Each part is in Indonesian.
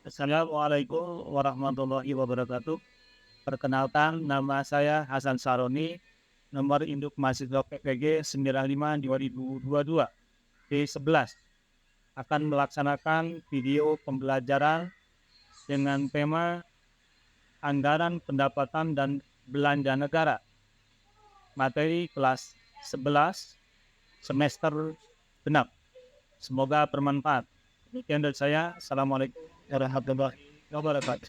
Assalamualaikum warahmatullahi wabarakatuh. Perkenalkan, nama saya Hasan Saroni, nomor induk mahasiswa PPG 95 2022 D11. Akan melaksanakan video pembelajaran dengan tema Anggaran Pendapatan dan Belanja Negara. Materi kelas 11 semester genap. Semoga bermanfaat. Demikian dari saya. Assalamualaikum warahmatullahi wabarakatuh.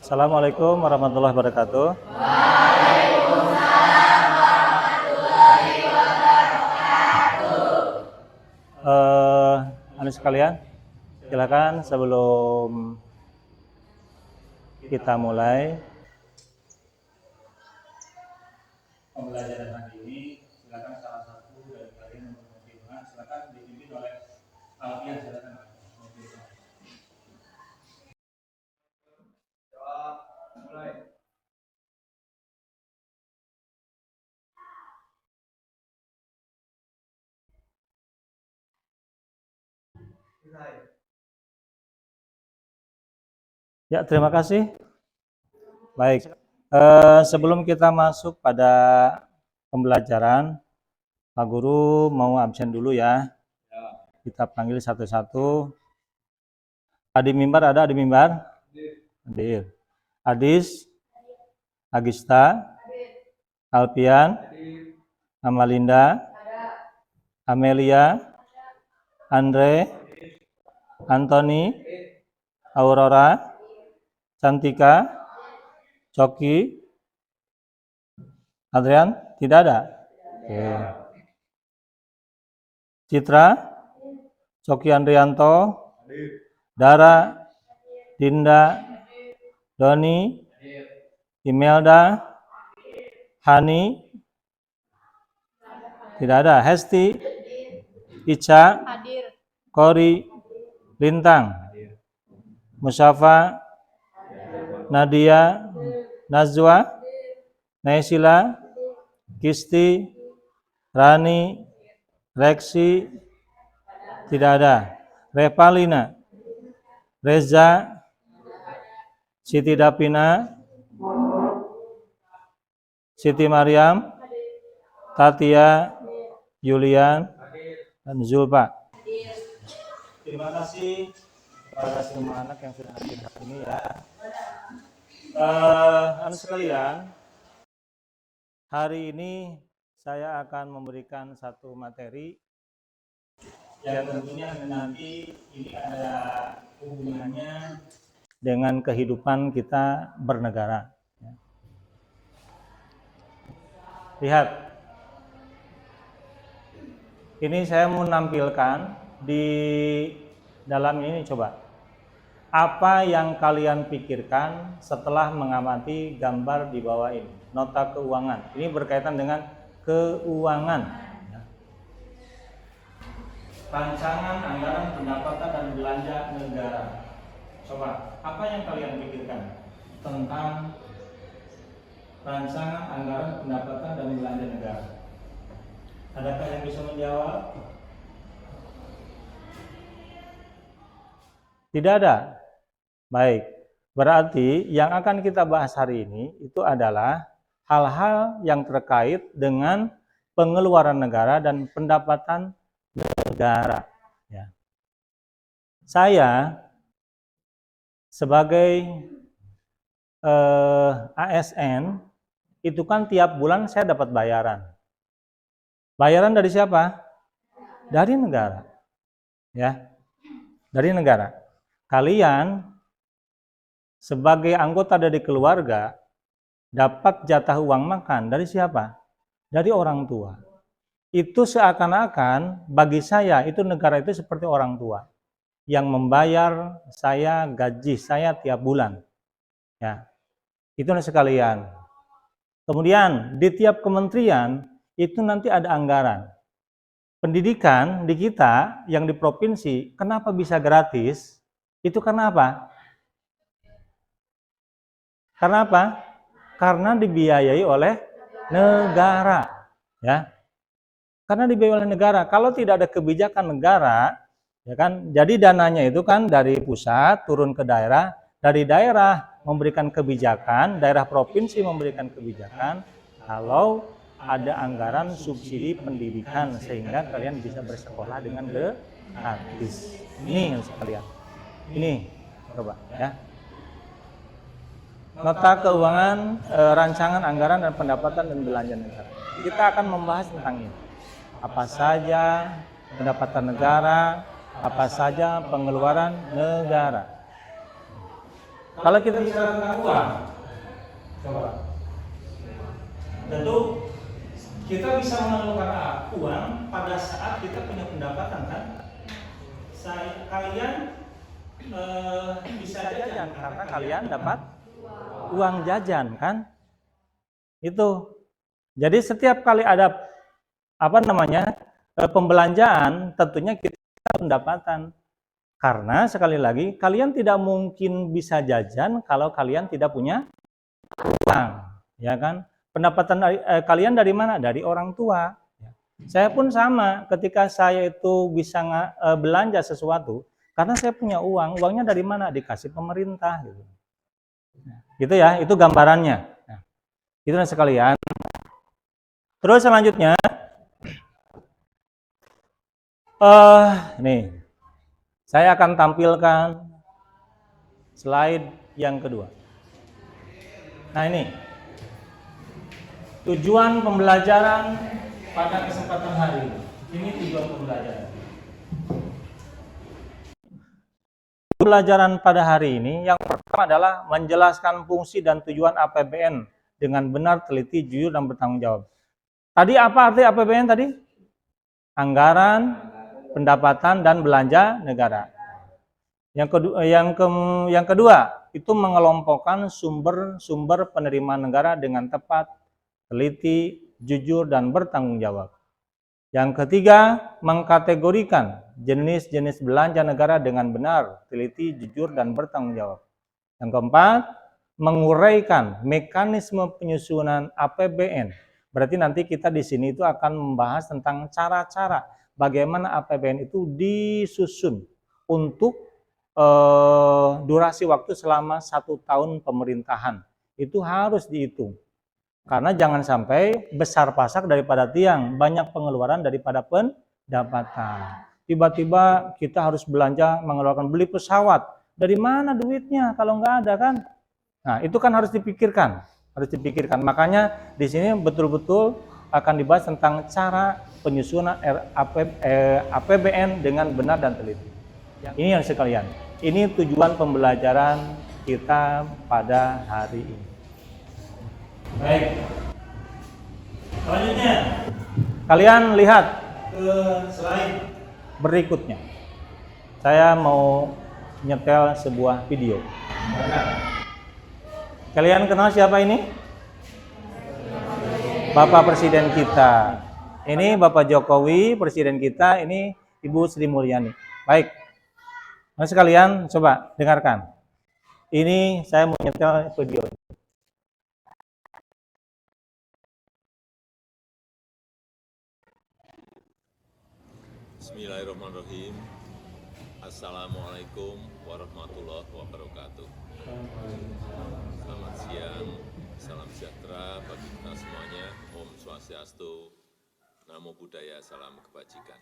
Assalamualaikum warahmatullahi wabarakatuh. Anak sekalian, silakan sebelum kita mulai pembelajaran hari ini, silakan salah satu dari kalian yang berkontribusi, silakan dipimpin oleh Alfian, silakan. Mulai. Ya, terima kasih. Baik, sebelum kita masuk pada pembelajaran, Pak Guru mau absen dulu ya. Kita panggil satu-satu. Adi Mimbar ada, Adi Mimbar? Hadir. Adis, Agista, Alpian, Amalinda, Amelia, Andre, Anthony, Aurora, Cantika, Coki, Adrian, tidak ada? Oke. Citra, Coki Andrianto, Dara, Dinda, Doni, Imelda, Hani, tidak ada. Hesti, Ica, Kori, Lintang, Musyafa, Nadia, Nazwa, Naisila, Kisti, Rani, Reksi, tidak ada. Revalina, Reza, Siti Dapina, Siti Mariam, Tatia, Julian, dan Zulfa. Terima kasih kepada semua anak yang sudah hadir hari ini ya. Anak sekalian, hari ini saya akan memberikan satu materi yang tentunya nanti ini ada hubungannya dengan kehidupan kita bernegara. Lihat, ini saya mau menampilkan di dalam ini, coba. Apa yang kalian pikirkan setelah mengamati gambar di bawah ini? Nota keuangan. Ini berkaitan dengan keuangan. Rancangan anggaran pendapatan dan belanja negara. Coba, apa yang kalian pikirkan tentang rancangan anggaran pendapatan dan belanja negara? Adakah yang bisa menjawab? Tidak ada. Baik, berarti yang akan kita bahas hari ini itu adalah hal-hal yang terkait dengan pengeluaran negara dan pendapatan negara. Ya. Saya sebagai ASN itu kan tiap bulan saya dapat bayaran. Bayaran dari siapa? Dari negara. Ya. Dari negara. Kalian sebagai anggota dari keluarga dapat jatah uang makan dari siapa? Dari orang tua. Itu seakan-akan bagi saya itu negara itu seperti orang tua yang membayar saya gaji saya tiap bulan. Ya. Itu sekalian. Kemudian di tiap kementerian itu nanti ada anggaran. pendidikan di kita yang di provinsi, kenapa bisa gratis? Itu karena apa? Karena apa? Karena dibiayai oleh negara, ya. Karena dibiayai oleh negara. Kalau tidak ada kebijakan negara, ya kan, jadi dananya itu kan dari pusat turun ke daerah, dari daerah memberikan kebijakan, daerah provinsi memberikan kebijakan, kalau ada anggaran subsidi pendidikan sehingga kalian bisa bersekolah dengan gratis. Ini yang sekalian. Ini coba ya. Nota keuangan, rancangan anggaran dan pendapatan dan belanja negara. Kita akan membahas tentang ini. Apa saja pendapatan negara, apa saja pengeluaran negara. Kalau kita bicara tentang uang, coba. Tentu kita bisa mengeluarkan uang pada saat kita punya pendapatan kan. Kalian bisa jajan karena kalian dapat uang jajan kan. Itu. Jadi setiap kali ada pembelanjaan, tentunya kita pendapatan. Karena sekali lagi kalian tidak mungkin bisa jajan kalau kalian tidak punya uang, ya kan? Pendapatan kalian dari mana? Dari orang tua. Saya pun sama, ketika saya itu bisa belanja sesuatu, karena saya punya uang, uangnya dari mana? Dikasih pemerintah, gitu. Gitu ya, itu gambarannya. Nah, itu sekalian. Terus selanjutnya, nih, saya akan tampilkan slide yang kedua. Nah ini, tujuan pembelajaran pada kesempatan hari ini. Ini tujuan pembelajaran. Pembelajaran pada hari ini yang pertama adalah menjelaskan fungsi dan tujuan APBN dengan benar, teliti, jujur, dan bertanggung jawab. Tadi apa arti APBN tadi? Anggaran, pendapatan, dan belanja negara. Yang kedua itu mengelompokkan sumber-sumber penerimaan negara dengan tepat, teliti, jujur, dan bertanggung jawab. Yang ketiga, mengkategorikan jenis-jenis belanja negara dengan benar, teliti, jujur, dan bertanggung jawab. Yang keempat, menguraikan mekanisme penyusunan APBN. Berarti nanti kita di sini itu akan membahas tentang cara-cara bagaimana APBN itu disusun untuk durasi waktu selama 1 tahun pemerintahan. Itu harus dihitung. Karena jangan sampai besar pasak daripada tiang, banyak pengeluaran daripada pendapatan. Tiba-tiba kita harus belanja, mengeluarkan beli pesawat. Dari mana duitnya kalau nggak ada kan? Nah, itu kan harus dipikirkan. Makanya di sini betul-betul akan dibahas tentang cara penyusunan APBN dengan benar dan teliti. Ini yang sekalian. Ini tujuan pembelajaran kita pada hari ini. Baik. Selanjutnya, kalian lihat ke slide berikutnya. Saya mau nyetel sebuah video. Kalian kenal siapa ini? Bapak Presiden kita. Ini Bapak Jokowi, Presiden kita. Ini Ibu Sri Mulyani. Baik. Nah, sekalian coba dengarkan. Ini saya mau nyetel video. Bismillahirrahmanirrahim. Assalamualaikum warahmatullahi wabarakatuh. Selamat siang, salam sejahtera bagi kita semuanya. Om Swastiastu, Namo Buddhaya, salam kebajikan.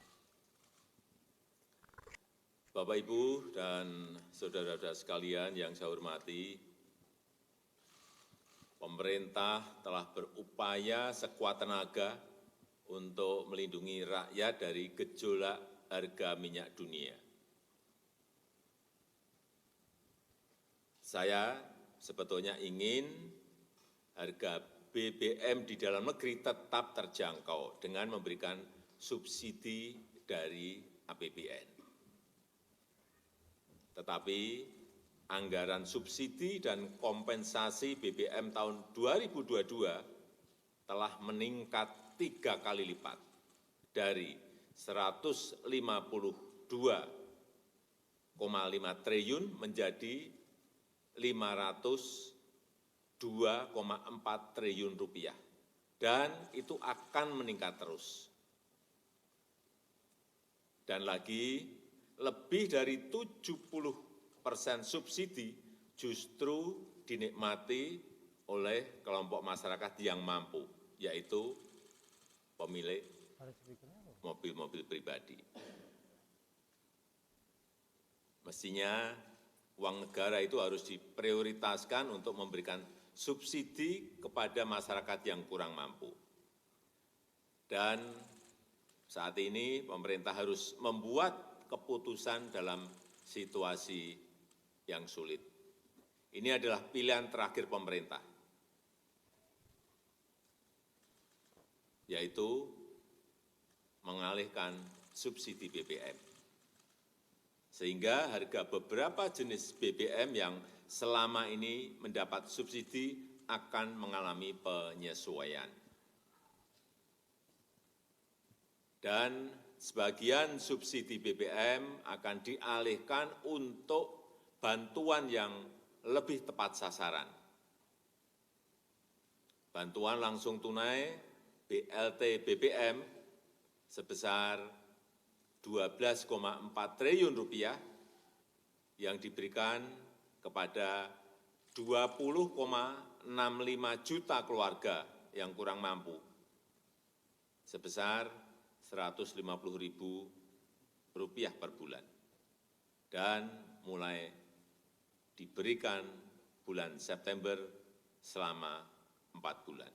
Bapak, Ibu, dan saudara-saudara sekalian yang saya hormati, pemerintah telah berupaya sekuat tenaga untuk melindungi rakyat dari gejolak harga minyak dunia. Saya sebetulnya ingin harga BBM di dalam negeri tetap terjangkau dengan memberikan subsidi dari APBN. Tetapi anggaran subsidi dan kompensasi BBM tahun 2022 telah meningkat 3 kali lipat dari 152,5 triliun menjadi 502,4 triliun rupiah. Dan itu akan meningkat terus. Dan lagi, lebih dari 70% subsidi justru dinikmati oleh kelompok masyarakat yang mampu, yaitu pemilik mobil-mobil pribadi. Mestinya uang negara itu harus diprioritaskan untuk memberikan subsidi kepada masyarakat yang kurang mampu. Dan saat ini pemerintah harus membuat keputusan dalam situasi yang sulit. Ini adalah pilihan terakhir pemerintah, yaitu mengalihkan subsidi BBM. Sehingga harga beberapa jenis BBM yang selama ini mendapat subsidi akan mengalami penyesuaian. Dan sebagian subsidi BBM akan dialihkan untuk bantuan yang lebih tepat sasaran. Bantuan langsung tunai BLT BBM sebesar 12,4 triliun rupiah yang diberikan kepada 20,65 juta keluarga yang kurang mampu sebesar Rp150.000 per bulan dan mulai diberikan bulan September selama 4 bulan.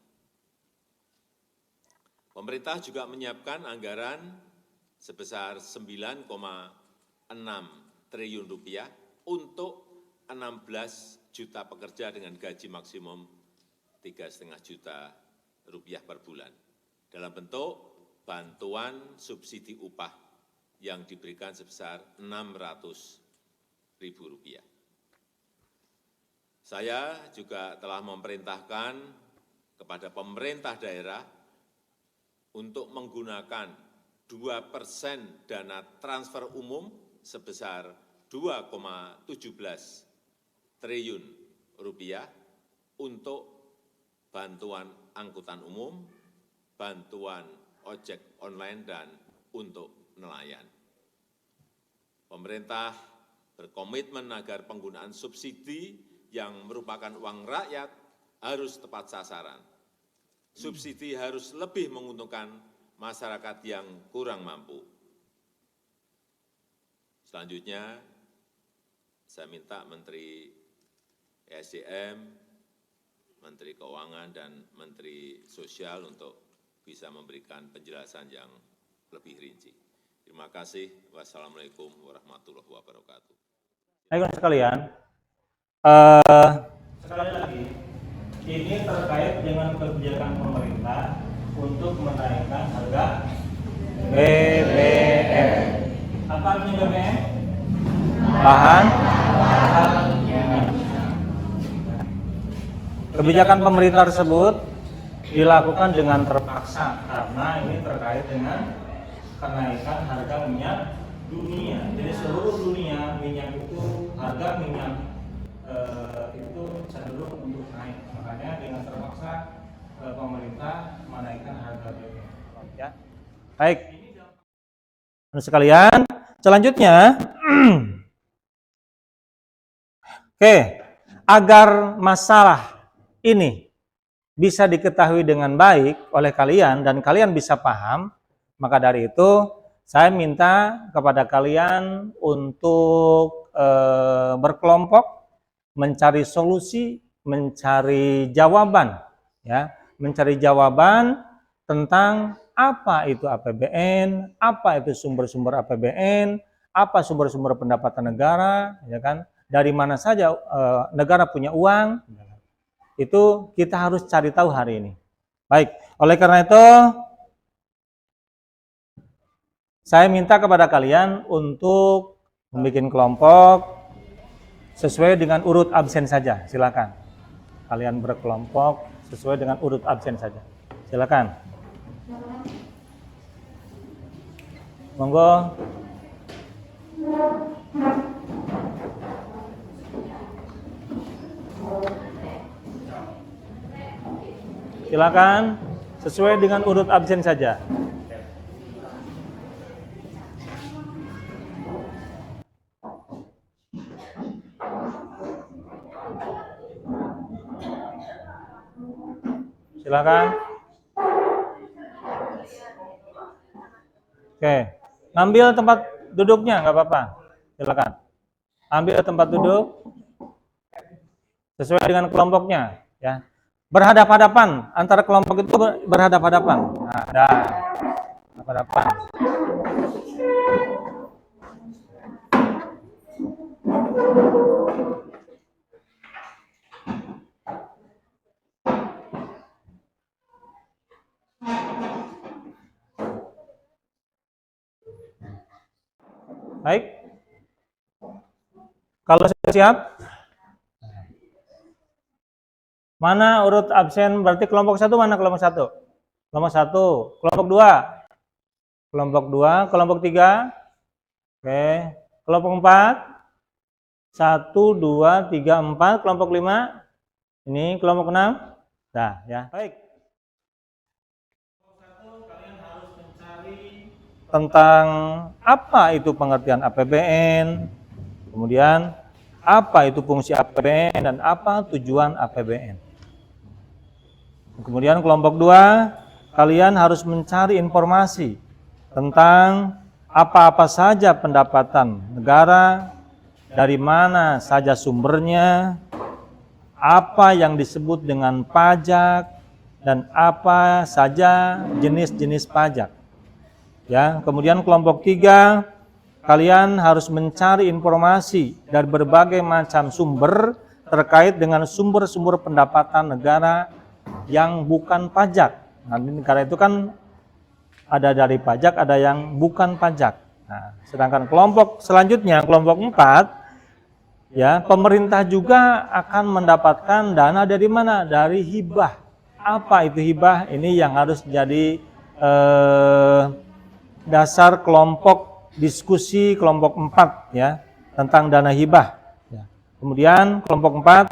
Pemerintah juga menyiapkan anggaran sebesar 9,6 triliun rupiah untuk 16 juta pekerja dengan gaji maksimum 3,5 juta rupiah per bulan dalam bentuk bantuan subsidi upah yang diberikan sebesar Rp600.000. Saya juga telah memerintahkan kepada pemerintah daerah untuk menggunakan 2% dana transfer umum sebesar 2,17 triliun rupiah untuk bantuan angkutan umum, bantuan ojek online, dan untuk nelayan. Pemerintah berkomitmen agar penggunaan subsidi yang merupakan uang rakyat harus tepat sasaran. Subsidi harus lebih menguntungkan masyarakat yang kurang mampu. Selanjutnya, saya minta Menteri ESDM, Menteri Keuangan, dan Menteri Sosial untuk bisa memberikan penjelasan yang lebih rinci. Terima kasih. Wassalamualaikum warahmatullahi wabarakatuh. Ayo sekalian, sekali lagi, ini terkait dengan kebijakan pemerintah untuk menaikkan harga BBM. Apa artinya BBM? Bahan. Kebijakan pemerintah tersebut dilakukan dengan terpaksa karena ini terkait dengan kenaikan harga minyak dunia. Jadi seluruh dunia minyak itu, harga minyak itu cenderung untuk naik. Makanya dengan terpaksa pemerintah menaikkan harga BBM. Ya. Baik. Sekalian, selanjutnya oke, agar masalah ini bisa diketahui dengan baik oleh kalian dan kalian bisa paham, maka dari itu saya minta kepada kalian untuk berkelompok mencari solusi, mencari jawaban, ya, mencari jawaban tentang apa itu APBN, apa itu sumber-sumber APBN, apa sumber-sumber pendapatan negara, ya kan? Dari mana saja negara punya uang, itu kita harus cari tahu hari ini. Baik, oleh karena itu saya minta kepada kalian untuk membuat kelompok sesuai dengan urut absen saja. Silakan. Kalian berkelompok sesuai dengan urut absen saja. Silakan. Monggo. Silakan sesuai dengan urut absen saja. Silakan. Oke, ngambil tempat duduknya nggak apa-apa. Silakan. Ambil tempat duduk sesuai dengan kelompoknya, ya. Berhadap-hadapan, antara kelompok itu berhadap-hadapan. Nah, ada berhadapan. Baik. Kalau sudah siap, mana urut absen? Berarti kelompok 1 mana kelompok 1? Kelompok 1, kelompok 2. Kelompok 2, kelompok 3. Oke. Kelompok 4. 1 2 3 4, kelompok 5. Ini kelompok 6. Nah, ya. Baik. Kelompok 1 kalian harus mencari tentang apa itu pengertian APBN. Kemudian apa itu fungsi APBN dan apa tujuan APBN. Kemudian kelompok 2, kalian harus mencari informasi tentang apa-apa saja pendapatan negara, dari mana saja sumbernya, apa yang disebut dengan pajak, dan apa saja jenis-jenis pajak. Ya, kemudian kelompok 3, kalian harus mencari informasi dari berbagai macam sumber terkait dengan sumber-sumber pendapatan negara yang bukan pajak. Nanti negara itu kan ada dari pajak, ada yang bukan pajak. Nah, sedangkan kelompok selanjutnya, kelompok 4, ya, pemerintah juga akan mendapatkan dana dari mana? Dari hibah. Apa itu hibah? Ini yang harus jadi dasar kelompok diskusi kelompok 4, ya, tentang dana hibah. Ya. Kemudian kelompok 4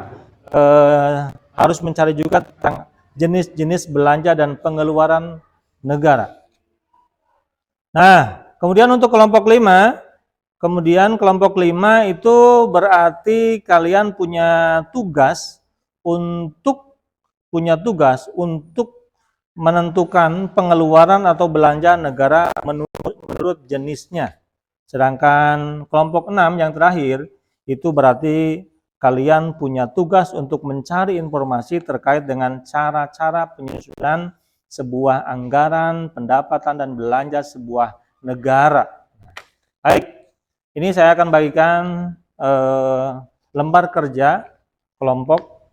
harus mencari juga tentang jenis-jenis belanja dan pengeluaran negara. Nah, kemudian untuk kelompok 5, itu berarti kalian punya tugas untuk menentukan pengeluaran atau belanja negara menurut jenisnya. Sedangkan kelompok 6 yang terakhir itu berarti kalian punya tugas untuk mencari informasi terkait dengan cara-cara penyusunan sebuah anggaran, pendapatan dan belanja sebuah negara. Baik, ini saya akan bagikan lembar kerja kelompok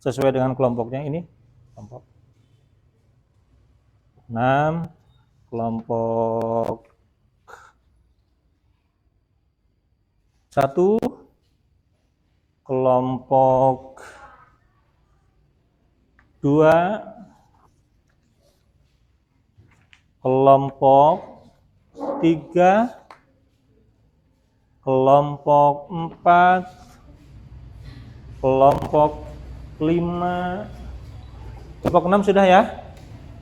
sesuai dengan kelompoknya ini. Kelompok 6, kelompok 1, kelompok 2, kelompok 3, kelompok 4, kelompok 5, kelompok 6 sudah ya?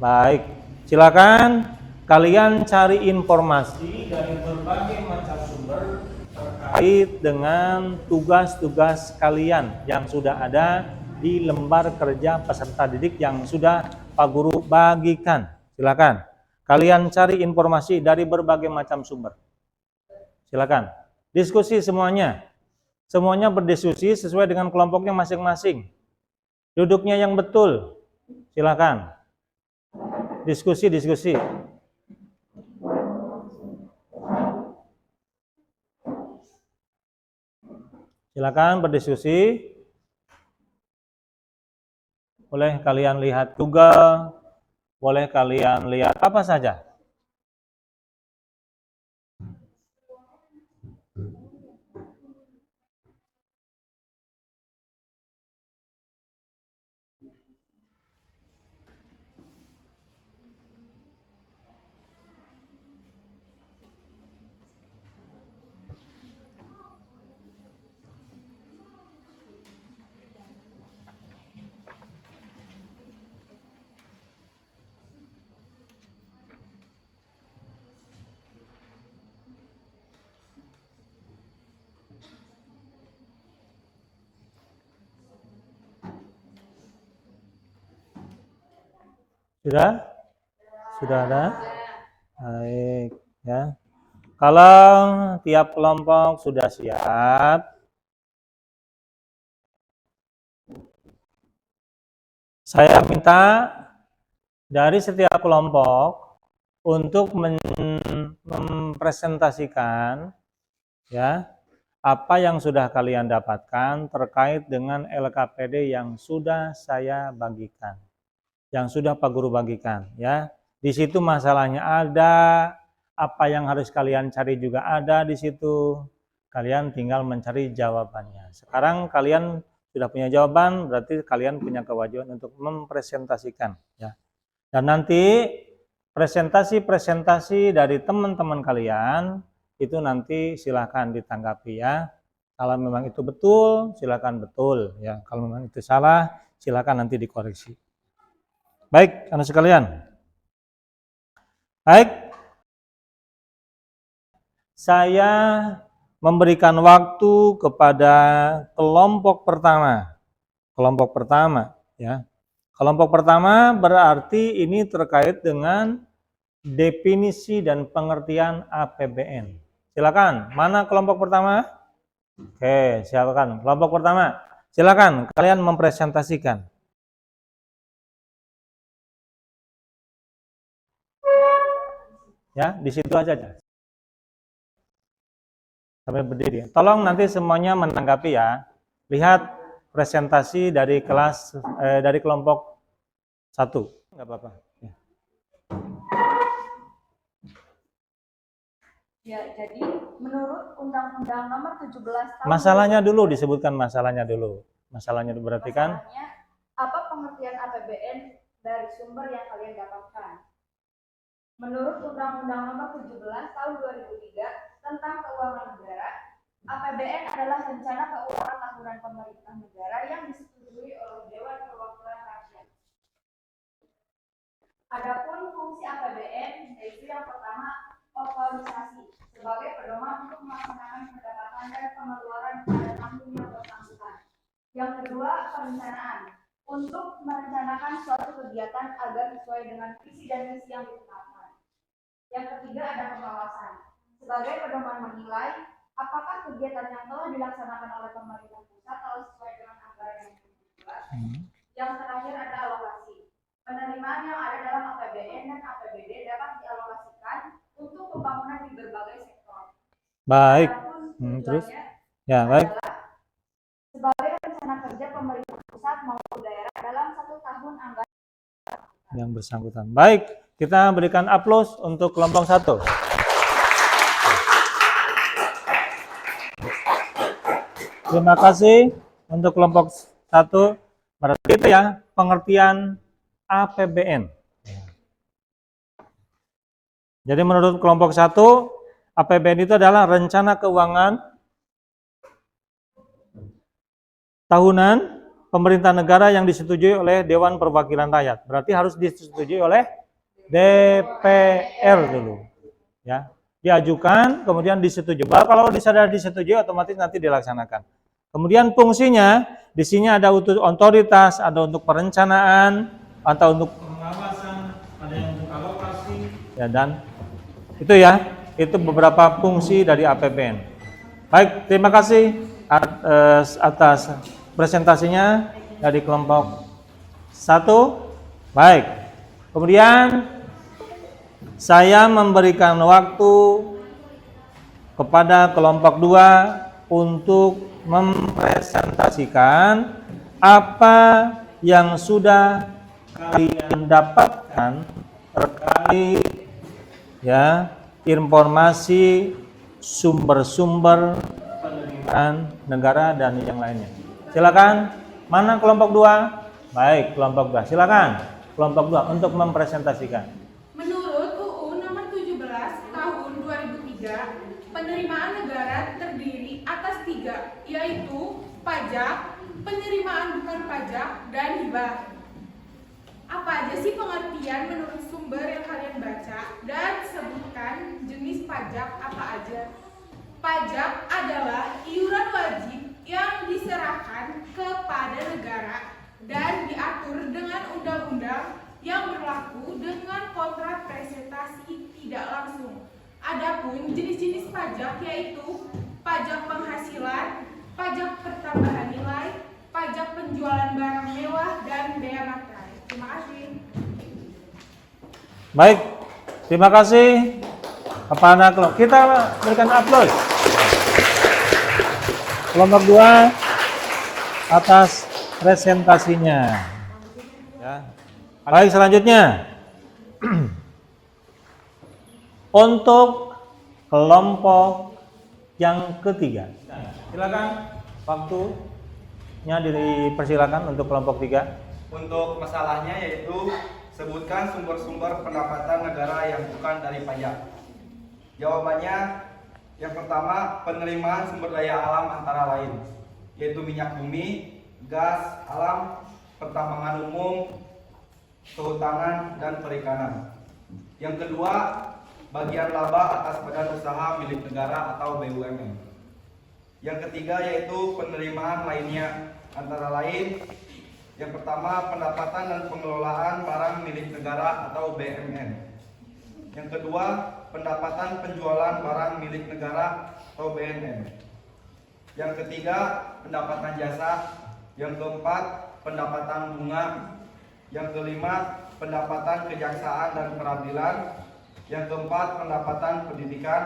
Baik, silakan kalian cari informasi dari berbagai macam sumber terkait dengan tugas-tugas kalian yang sudah ada di lembar kerja peserta didik yang sudah Pak Guru bagikan. Silakan kalian cari informasi dari berbagai macam sumber. Silakan diskusi semuanya. Semuanya berdiskusi sesuai dengan kelompoknya masing-masing. Duduknya yang betul. Silakan. Diskusi. Silakan berdiskusi. Boleh kalian lihat Google, boleh kalian lihat apa saja. Sudah? Sudah ada? Baik, ya. Kalau tiap kelompok sudah siap, saya minta dari setiap kelompok untuk mempresentasikan ya apa yang sudah kalian dapatkan terkait dengan LKPD yang sudah saya bagikan, yang sudah Pak Guru bagikan ya. Di situ masalahnya ada, apa yang harus kalian cari juga ada di situ. Kalian tinggal mencari jawabannya. Sekarang kalian sudah punya jawaban, berarti kalian punya kewajiban untuk mempresentasikan ya. Dan nanti presentasi-presentasi dari teman-teman kalian itu nanti silahkan ditanggapi ya. Kalau memang itu betul, silahkan betul ya. Kalau memang itu salah, silahkan nanti dikoreksi. Baik, anak sekalian. Baik, saya memberikan waktu kepada kelompok pertama. Kelompok pertama ya. Kelompok pertama berarti ini terkait dengan definisi dan pengertian APBN. Silakan, mana kelompok pertama? Oke, silakan. Kelompok pertama, silakan kalian mempresentasikan. Ya, di situ aja. Sampai berdiri. Tolong nanti semuanya menanggapi ya. Lihat presentasi dari dari kelompok 1. Enggak apa-apa. Ya. Ya, jadi menurut Undang-Undang Nomor 17 Tahun Masalahnya dulu disebutkan masalahnya dulu. Masalahnya berarti kan apa pengertian APBN dari sumber yang kalian dapatkan? Menurut Undang-Undang Nomor 17 Tahun 2003 tentang Keuangan Negara, APBN adalah rencana keuangan tahunan pemerintah negara yang disetujui oleh Dewan Perwakilan Rakyat. Adapun fungsi APBN yaitu yang pertama organisasi sebagai pedoman untuk melaksanakan pendapatan dan pengeluaran pada tahun yang bersangkutan. Yang kedua, perencanaan untuk merencanakan suatu kegiatan agar sesuai dengan visi dan misi yang ditetapkan. Yang ketiga, ada pengawasan sebagai pedoman menilai apakah kegiatan yang telah dilaksanakan oleh pemerintah pusat telah sesuai dengan anggaran yang dibuat. Yang terakhir ada alokasi. Penerimaan yang ada dalam APBN dan APBD dapat dialokasikan untuk pembangunan di berbagai sektor. baik. Terus? Ya, baik. Sebagai rencana kerja pemerintah pusat maupun daerah dalam 1 tahun anggaran Yang bersangkutan. Baik, kita berikan aplaus untuk kelompok 1. Terima kasih untuk kelompok 1. Berarti itu ya pengertian APBN. Jadi menurut kelompok 1, APBN itu adalah rencana keuangan tahunan pemerintah negara yang disetujui oleh Dewan Perwakilan Rakyat. Berarti harus disetujui oleh DPR dulu. Ya, diajukan, kemudian disetujui. Kalau sudah disetujui, otomatis nanti dilaksanakan. Kemudian fungsinya, di sini ada otoritas, ada untuk perencanaan, atau untuk pengawasan, ada yang untuk alokasi, ya, dan itu ya, itu beberapa fungsi dari APBN. Baik, terima kasih atas presentasinya dari kelompok 1. Baik, kemudian saya memberikan waktu kepada kelompok 2 untuk mempresentasikan apa yang sudah kalian dapatkan terkait ya informasi sumber-sumber penerimaan negara dan yang lainnya. Silakan, mana kelompok 2? Baik, kelompok 2. Silakan kelompok 2 untuk mempresentasikan. Menurut UU Nomor 17 Tahun 2003, penerimaan negara terdiri atas 3, yaitu pajak, penerimaan bukan pajak, dan hibah. Apa aja sih pengertian menurut sumber yang kalian baca, dan sebutkan jenis pajak apa aja? Pajak adalah iuran wajib yang diserahkan kepada negara dan diatur dengan undang-undang yang berlaku dengan kontrak presentasi tidak langsung. Adapun jenis-jenis pajak yaitu pajak penghasilan, pajak pertambahan nilai, pajak penjualan barang mewah, dan bea materai. Terima kasih. Baik, terima kasih kepada kelompok. Kita berikan aplaus. Kelompok 2 atas presentasinya. Ya. Baik, selanjutnya untuk kelompok yang ketiga. Silakan, waktunya dipersilakan untuk kelompok 3. Untuk masalahnya yaitu sebutkan sumber-sumber pendapatan negara yang bukan dari pajak. Jawabannya yang pertama, penerimaan sumber daya alam antara lain, yaitu minyak bumi, gas alam, pertambangan umum, kehutanan, dan perikanan. Yang kedua, bagian laba atas badan usaha milik negara atau BUMN. Yang ketiga yaitu penerimaan lainnya, antara lain yang pertama pendapatan dan pengelolaan barang milik negara atau BMN. Yang kedua, pendapatan penjualan barang milik negara atau BNN. Yang ketiga, pendapatan jasa. Yang keempat, pendapatan bunga. Yang kelima, pendapatan kejaksaan dan peradilan. Yang keempat, pendapatan pendidikan.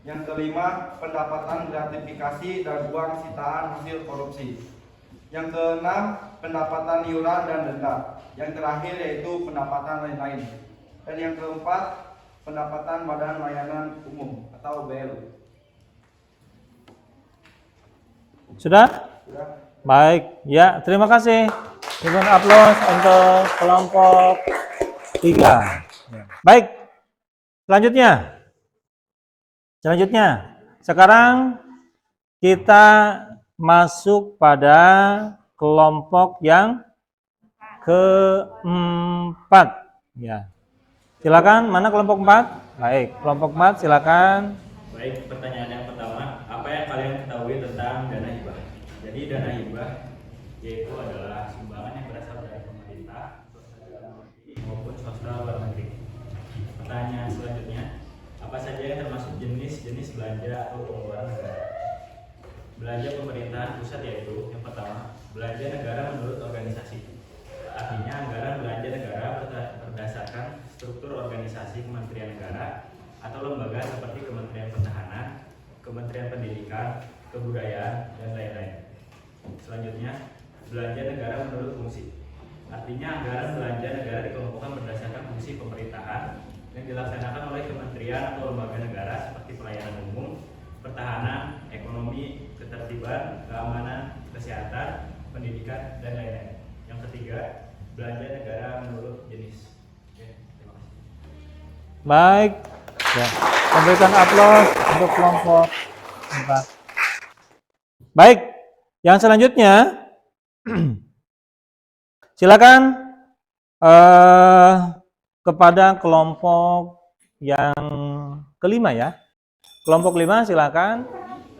Yang kelima, pendapatan gratifikasi dan uang sitaan hasil korupsi. Yang keenam, pendapatan iuran dan denda. Yang terakhir yaitu pendapatan lain-lain. Dan yang keempat, pendapatan badan layanan umum atau BLU. Sudah? Baik, ya, terima kasih. Berikan aplaus untuk kelompok 3. Baik, selanjutnya, sekarang kita masuk pada kelompok yang keempat. Ya, silakan. Mana kelompok 4? Baik, kelompok 4 silakan. Baik, pertanyaan yang pertama, apa yang kalian ketahui tentang dana hibah? Jadi dana hibah yaitu adalah sumbangan yang berasal dari pemerintah maupun swasta luar negeri. Pertanyaan selanjutnya, apa saja yang termasuk jenis-jenis belanja atau pengeluaran negara? Belanja pemerintahan pusat yaitu yang pertama, belanja negara menurut organisasi. Artinya anggaran belanja negara berdasarkan struktur organisasi kementerian negara atau lembaga seperti Kementerian Pertahanan, Kementerian Pendidikan, Kebudayaan, dan lain-lain. Selanjutnya, belanja negara menurut fungsi. Artinya anggaran belanja negara dikelompokkan berdasarkan fungsi pemerintahan yang dilaksanakan oleh kementerian atau lembaga negara seperti pelayanan umum, pertahanan, ekonomi, ketertiban, keamanan, kesehatan, pendidikan, dan lain-lain. Yang ketiga, belanja negara menurut jenis. Oke, terima kasih. Baik, ya, memberikan aplaus untuk kelompok 4. Baik, yang selanjutnya silakan kepada kelompok yang kelima ya. Kelompok 5 silakan.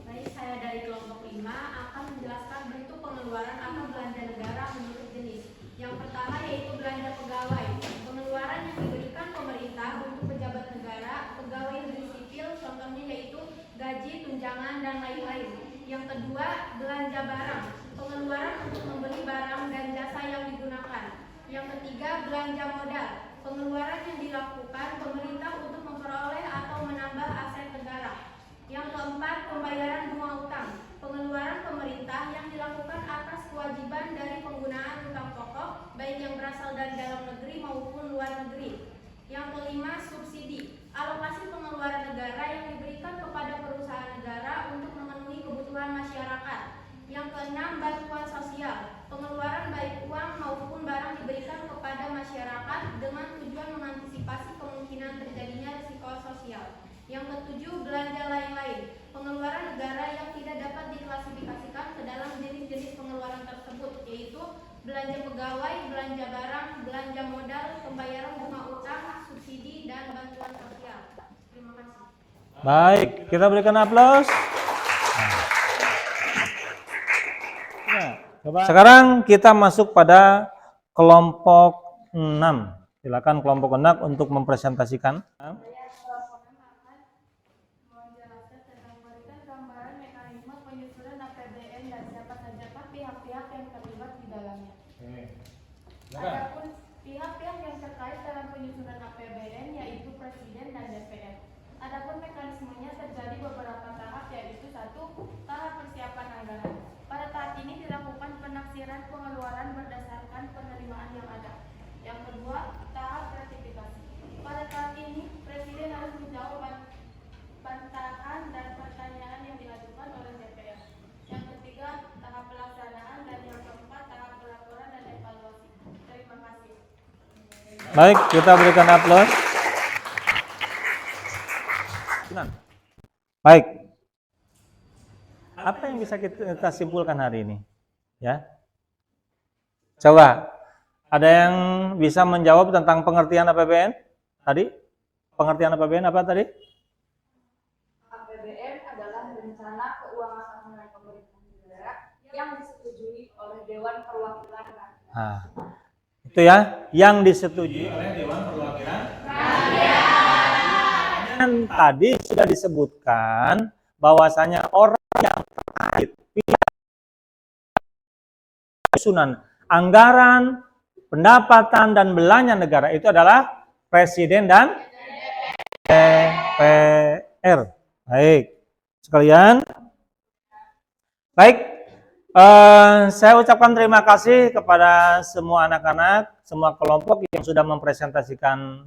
Baik, saya dari kelompok 5 akan menjelaskan bentuk pengeluaran atau belanja negara menurut jenis. Yang pertama yaitu belanja pegawai. Pengeluaran yang diberikan pemerintah untuk pejabat negara, pegawai negeri sipil, contohnya yaitu gaji, tunjangan, dan lain-lain. Yang kedua, belanja barang. Pengeluaran untuk membeli barang dan jasa yang digunakan. Yang ketiga, belanja modal. Pengeluaran yang dilakukan pemerintah untuk memperoleh atau menambah aset negara. Yang keempat, pembayaran bunga utang. Pengeluaran pemerintah yang dilakukan atas kewajiban dari penggunaan utang pokok, baik yang berasal dari dalam negeri maupun luar negeri. Yang kelima, subsidi. Alokasi pengeluaran negara yang diberikan kepada perusahaan negara untuk memenuhi kebutuhan masyarakat. Yang keenam, bantuan sosial. Pengeluaran baik uang maupun barang diberikan kepada masyarakat dengan tujuan mengantisipasi kemungkinan terjadinya risiko sosial. Yang ketujuh, belanja lain-lain. Pengeluaran negara yang tidak dapat diklasifikasikan ke dalam jenis-jenis pengeluaran tersebut, yaitu belanja pegawai, belanja barang, belanja modal, pembayaran bunga utang, subsidi, dan bantuan sosial. Terima kasih. Baik, kita berikan aplaus. Sekarang kita masuk pada kelompok 6. Silakan kelompok 6 untuk mempresentasikan. Saya kelompok 6 akan menjelaskan tentang memberikan gambaran mekanisme penyusunan APBN dan siapa saja pihak-pihak yang terlibat di dalamnya. Adapun pihak-pihak yang terkait dalam penyusunan APBN yaitu Presiden dan DPR. Adapun mekanismenya terjadi beberapa tahap, yaitu 1. Tahap persiapan anggaran. Pada tahap ini dilakukan penaksiran pengeluaran berdasarkan penerimaan yang ada. Yang kedua, tahap ratifikasi. Pada tahap ini, Presiden harus menjawab bantahan dan pertanyaan yang diajukan oleh DPR. Yang ketiga, tahap pelaksanaan, dan yang keempat, tahap pelaporan dan evaluasi. Terima kasih. Baik, kita berikan aplaus. Baik. Apa yang bisa kita simpulkan hari ini? Ya. Coba, ada yang bisa menjawab tentang pengertian APBN tadi? Pengertian APBN apa tadi? APBN adalah rencana keuangan tahunan pemerintah negara yang disetujui oleh Dewan Perwakilan Rakyat. Nah, itu ya, yang disetujui oleh Dewan Perwakilan Rakyat. Dan tadi sudah disebutkan bahwasanya orang yang terkait penyusunan anggaran, pendapatan dan belanja negara itu adalah Presiden dan DPR. Baik, sekalian. Baik, saya ucapkan terima kasih kepada semua anak-anak, semua kelompok yang sudah mempresentasikan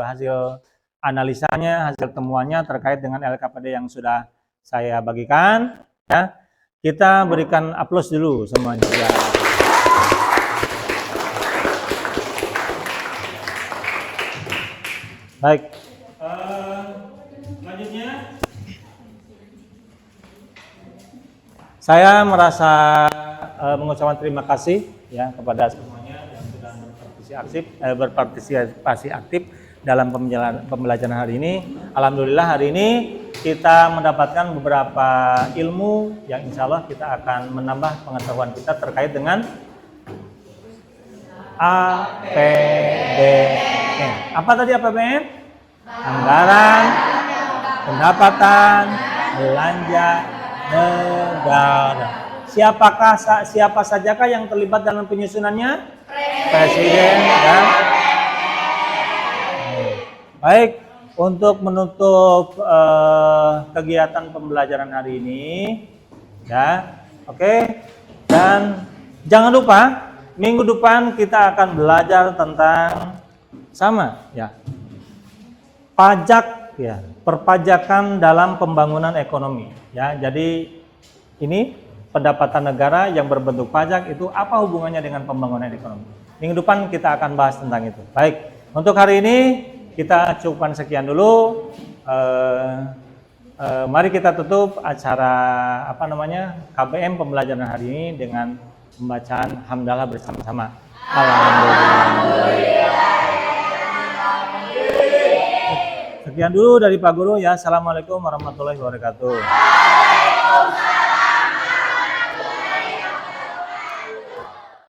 hasil analisanya, hasil temuannya terkait dengan LKPD yang sudah saya bagikan. Ya, kita berikan aplaus dulu semuanya. Ya. Baik, selanjutnya saya merasa mengucapkan terima kasih ya kepada semuanya yang sudah berpartisipasi aktif dalam pembelajaran hari ini. Alhamdulillah hari ini kita mendapatkan beberapa ilmu yang insya Allah kita akan menambah pengetahuan kita terkait dengan APBN. Apa tadi APBN? Anggaran, pendapatan, belanja negara. Siapa sajakah yang terlibat dalam penyusunannya? Presiden dan baik, untuk menutup kegiatan pembelajaran hari ini, ya, oke. Dan jangan lupa minggu depan kita akan belajar tentang sama, ya, pajak, ya, perpajakan dalam pembangunan ekonomi, ya. Jadi ini pendapatan negara yang berbentuk pajak itu apa hubungannya dengan pembangunan ekonomi? Minggu depan kita akan bahas tentang itu. Baik, untuk hari ini kita cukupkan sekian dulu. Mari kita tutup acara KBM pembelajaran hari ini dengan pembacaan hamdalah bersama-sama. Alhamdulillah. Sekian dulu dari Pak Guru ya. Assalamualaikum warahmatullahi wabarakatuh.